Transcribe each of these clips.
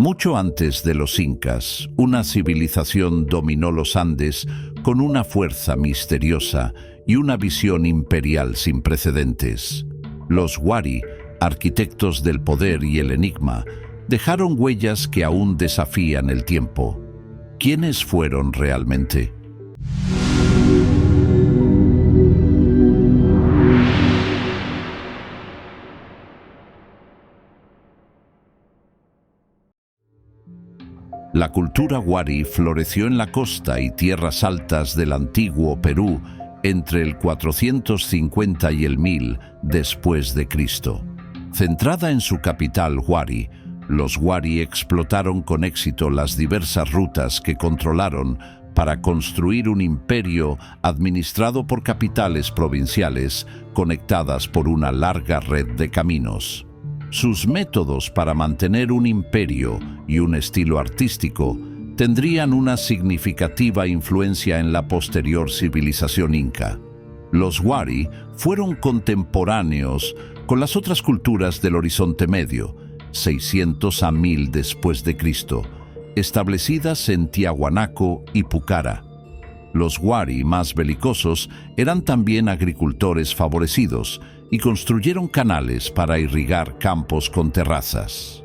Mucho antes de los incas, una civilización dominó los Andes con una fuerza misteriosa y una visión imperial sin precedentes. Los Wari, arquitectos del poder y el enigma, dejaron huellas que aún desafían el tiempo. ¿Quiénes fueron realmente? La cultura Wari floreció en la costa y tierras altas del antiguo Perú entre el 450 y el 1000 después de Cristo. Centrada en su capital Huari, los Wari explotaron con éxito las diversas rutas que controlaron para construir un imperio administrado por capitales provinciales conectadas por una larga red de caminos. Sus métodos para mantener un imperio y un estilo artístico tendrían una significativa influencia en la posterior civilización inca. Los Wari fueron contemporáneos con las otras culturas del Horizonte Medio, 600 a 1000 después de Cristo, establecidas en Tiahuanaco y Pucara. Los Wari más belicosos eran también agricultores favorecidos y construyeron canales para irrigar campos con terrazas.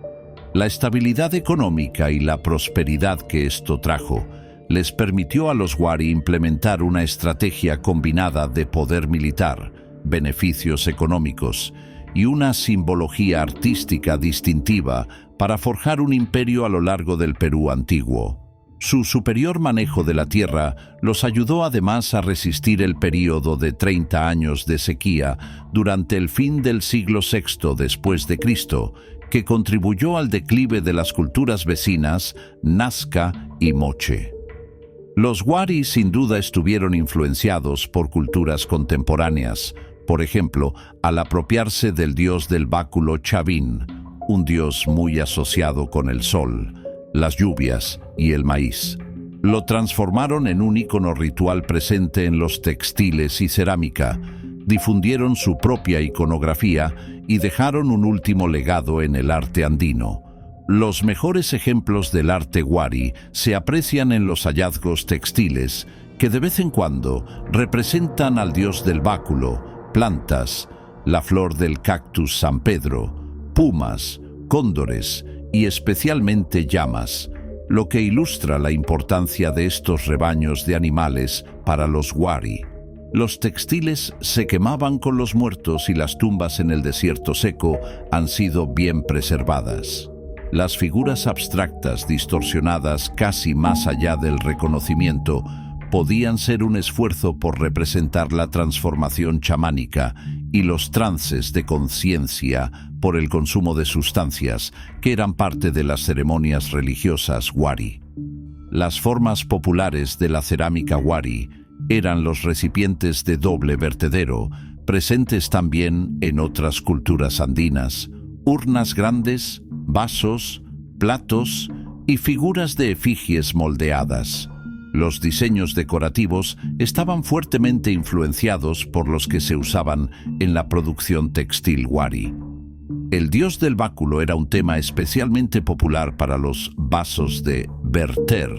La estabilidad económica y la prosperidad que esto trajo les permitió a los Wari implementar una estrategia combinada de poder militar, beneficios económicos y una simbología artística distintiva para forjar un imperio a lo largo del Perú antiguo. Su superior manejo de la tierra los ayudó además a resistir el período de 30 años de sequía durante el fin del siglo VI después de Cristo, que contribuyó al declive de las culturas vecinas Nazca y Moche. Los Wari sin duda estuvieron influenciados por culturas contemporáneas, por ejemplo, al apropiarse del dios del báculo Chavín, un dios muy asociado con el sol, las lluvias y el maíz. Lo transformaron en un ícono ritual presente en los textiles y cerámica, difundieron su propia iconografía y dejaron un último legado en el arte andino. Los mejores ejemplos del arte Wari se aprecian en los hallazgos textiles que de vez en cuando representan al dios del báculo, plantas, la flor del cactus San Pedro, pumas, cóndores y especialmente llamas, lo que ilustra la importancia de estos rebaños de animales para los Wari. Los textiles se quemaban con los muertos y las tumbas en el desierto seco han sido bien preservadas. Las figuras abstractas distorsionadas casi más allá del reconocimiento podían ser un esfuerzo por representar la transformación chamánica y los trances de conciencia por el consumo de sustancias que eran parte de las ceremonias religiosas Wari. Las formas populares de la cerámica Wari eran los recipientes de doble vertedero, presentes también en otras culturas andinas, urnas grandes, vasos, platos y figuras de efigies moldeadas. Los diseños decorativos estaban fuertemente influenciados por los que se usaban en la producción textil Wari. El dios del báculo era un tema especialmente popular para los vasos de verter,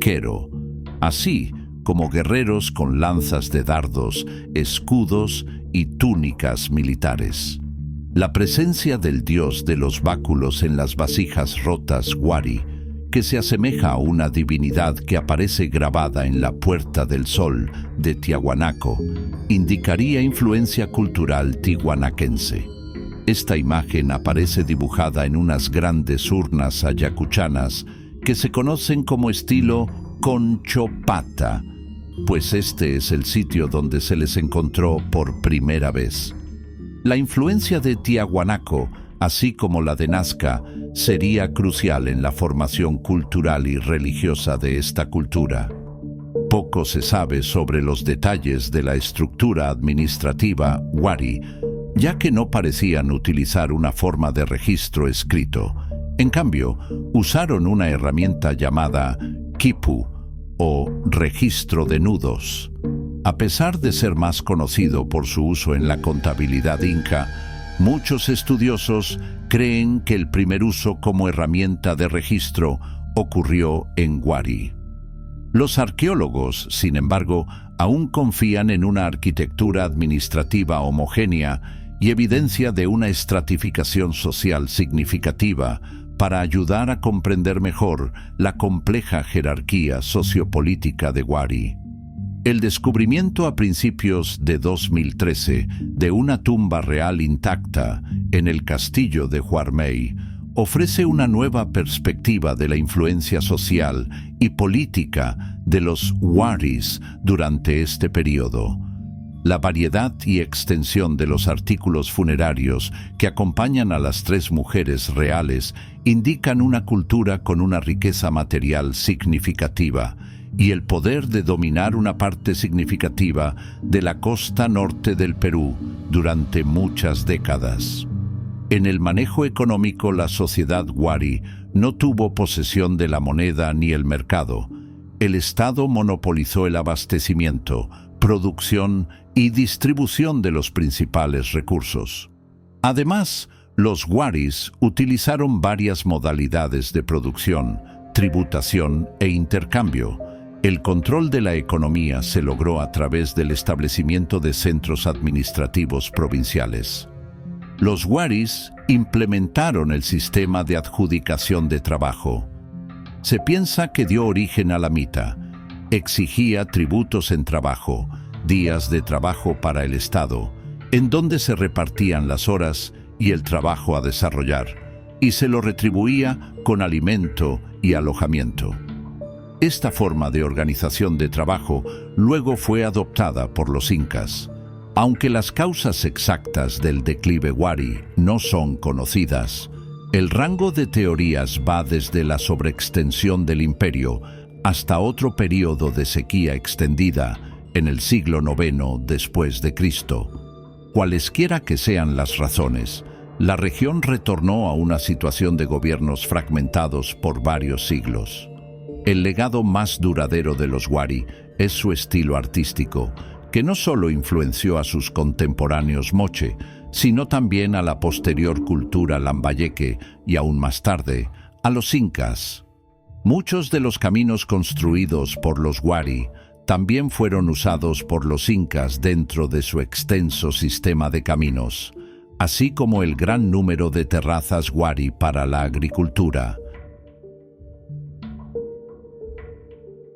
quero, así como guerreros con lanzas de dardos, escudos y túnicas militares. La presencia del dios de los báculos en las vasijas rotas Wari, que se asemeja a una divinidad que aparece grabada en la Puerta del Sol de Tiahuanaco, indicaría influencia cultural tihuanaquense. Esta imagen aparece dibujada en unas grandes urnas ayacuchanas que se conocen como estilo Conchopata, pues este es el sitio donde se les encontró por primera vez. La influencia de Tiahuanaco, así como la de Nazca, sería crucial en la formación cultural y religiosa de esta cultura. Poco se sabe sobre los detalles de la estructura administrativa Wari, ya que no parecían utilizar una forma de registro escrito. En cambio, usaron una herramienta llamada quipu, o registro de nudos. A pesar de ser más conocido por su uso en la contabilidad inca, muchos estudiosos creen que el primer uso como herramienta de registro ocurrió en Wari. Los arqueólogos, sin embargo, aún confían en una arquitectura administrativa homogénea y evidencia de una estratificación social significativa para ayudar a comprender mejor la compleja jerarquía sociopolítica de Wari. El descubrimiento a principios de 2013 de una tumba real intacta en el castillo de Huarmey ofrece una nueva perspectiva de la influencia social y política de los Waris durante este periodo. La variedad y extensión de los artículos funerarios que acompañan a las 3 mujeres reales indican una cultura con una riqueza material significativa y el poder de dominar una parte significativa de la costa norte del Perú durante muchas décadas. En el manejo económico, la sociedad Wari no tuvo posesión de la moneda ni el mercado. El Estado monopolizó el abastecimiento, producción y distribución de los principales recursos. Además, los Waris utilizaron varias modalidades de producción, tributación e intercambio. El control de la economía se logró a través del establecimiento de centros administrativos provinciales. Los Waris implementaron el sistema de adjudicación de trabajo. Se piensa que dio origen a la mita. Exigía tributos en trabajo, días de trabajo para el Estado, en donde se repartían las horas y el trabajo a desarrollar, y se lo retribuía con alimento y alojamiento. Esta forma de organización de trabajo luego fue adoptada por los incas. Aunque las causas exactas del declive Wari no son conocidas, el rango de teorías va desde la sobreextensión del imperio hasta otro periodo de sequía extendida en el siglo IX después de Cristo. Cualesquiera que sean las razones, la región retornó a una situación de gobiernos fragmentados por varios siglos. El legado más duradero de los Wari es su estilo artístico, que no solo influenció a sus contemporáneos moche, sino también a la posterior cultura lambayeque y aún más tarde, a los incas. Muchos de los caminos construidos por los Wari también fueron usados por los incas dentro de su extenso sistema de caminos, así como el gran número de terrazas Wari para la agricultura.